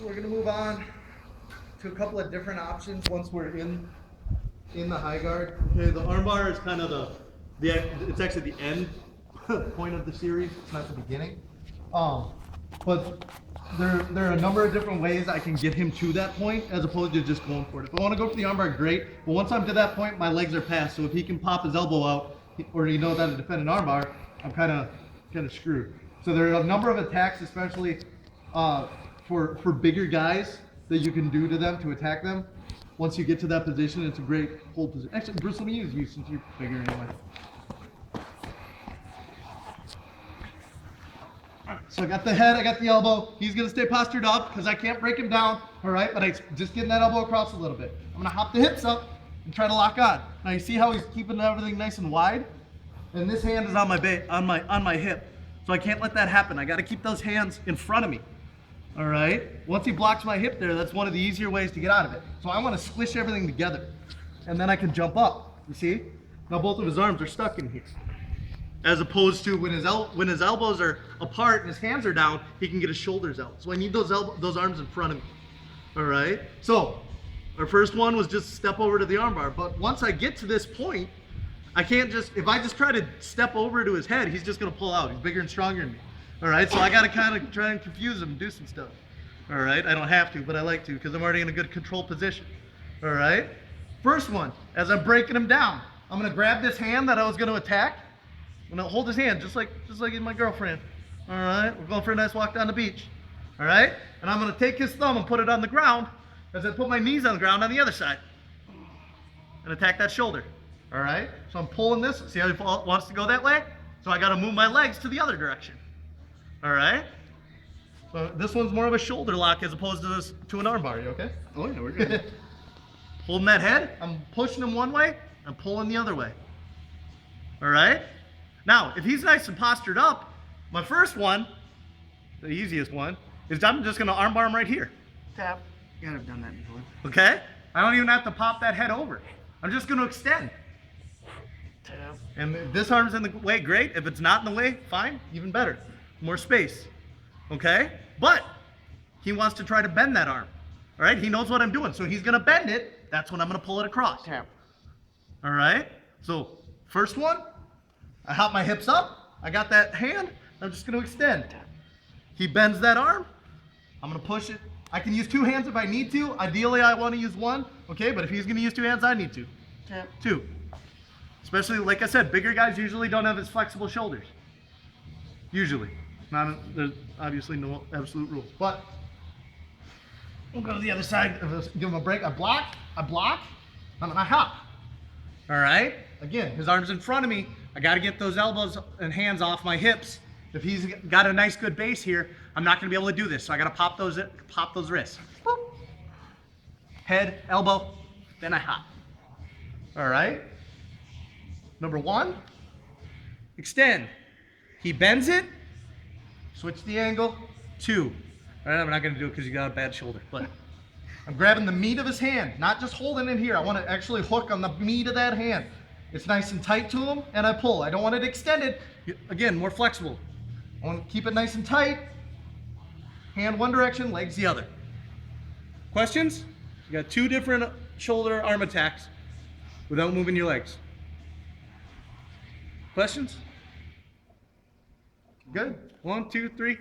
We're gonna move on to a couple of different options once we're in the high guard. Okay, the armbar is kind of it's actually the end point of the series. It's not the beginning. But there are a number of different ways I can get him to that point as opposed to just going for it. If I want to go for the armbar, great. But once I'm to that point, my legs are past. So if he can pop his elbow out, or he knows how to defend an armbar, I'm kind of screwed. So there are a number of attacks, especially for bigger guys, that you can do to them to attack them. Once you get to that position, it's a great hold position. Actually, Bruce, let me use you since you're bigger anyway. So I got the head, I got the elbow. He's gonna stay postured up because I can't break him down, all right? But I just getting that elbow across a little bit. I'm gonna hop the hips up and try to lock on. Now you see how he's keeping everything nice and wide? And this hand is on my hip. So I can't let that happen. I gotta keep those hands in front of me, all right? Once he blocks my hip there, that's one of the easier ways to get out of it. So I wanna squish everything together and then I can jump up, you see? Now both of his arms are stuck in here. As opposed to when his elbows are apart and his hands are down, he can get his shoulders out. So I need those arms in front of me. All right. So our first one was just step over to the armbar. But once I get to this point, I can't just, if I just try to step over to his head, he's just gonna pull out. He's bigger and stronger than me. All right. So I gotta kind of try and confuse him and do some stuff. All right. I don't have to, but I like to because I'm already in a good control position. All right. First one, as I'm breaking him down, I'm gonna grab this hand that I was gonna attack. I'm gonna hold his hand just like my girlfriend. All right, we're going for a nice walk down the beach. All right, and I'm gonna take his thumb and put it on the ground as I put my knees on the ground on the other side and attack that shoulder. All right, so I'm pulling this. See how he wants to go that way? So I gotta move my legs to the other direction. All right. So this one's more of a shoulder lock as opposed to an armbar. You okay? Oh yeah, we're good. Holding that head, I'm pushing him one way, I'm pulling the other way. All right. Now, if he's nice and postured up, my first one, the easiest one, is I'm just gonna armbar him right here. Tap. You gotta have done that before. Okay? I don't even have to pop that head over. I'm just gonna extend. Tap. And if this arm's in the way, great. If it's not in the way, fine, even better. More space. Okay? But he wants to try to bend that arm. All right? He knows what I'm doing. So he's gonna bend it. That's when I'm gonna pull it across. Tap. All right? So, first one, I hop my hips up, I got that hand, I'm just gonna extend. He bends that arm, I'm gonna push it. I can use two hands if I need to. Ideally, I wanna use one, okay? But if he's gonna use two hands, I need to. Tap. Two. Especially, like I said, bigger guys usually don't have as flexible shoulders. Usually. There's obviously no absolute rules. But, we'll go to the other side, give him a break, I block, and then I hop. All right? Again, his arm's in front of me. I got to get those elbows and hands off my hips. If he's got a nice good base here, I'm not going to be able to do this. So I got to pop those wrists. Boop. Head, elbow, then I hop. All right? Number one, extend. He bends it, switch the angle, two. All right, I'm not going to do it because you got a bad shoulder, but I'm grabbing the meat of his hand, not just holding it here. I want to actually hook on the meat of that hand. It's nice and tight to him, and I pull. I don't want it extended. Again, more flexible. I want to keep it nice and tight. Hand one direction, legs the other. Questions? You got two different shoulder arm attacks without moving your legs. Questions? Good. 1, 2, 3.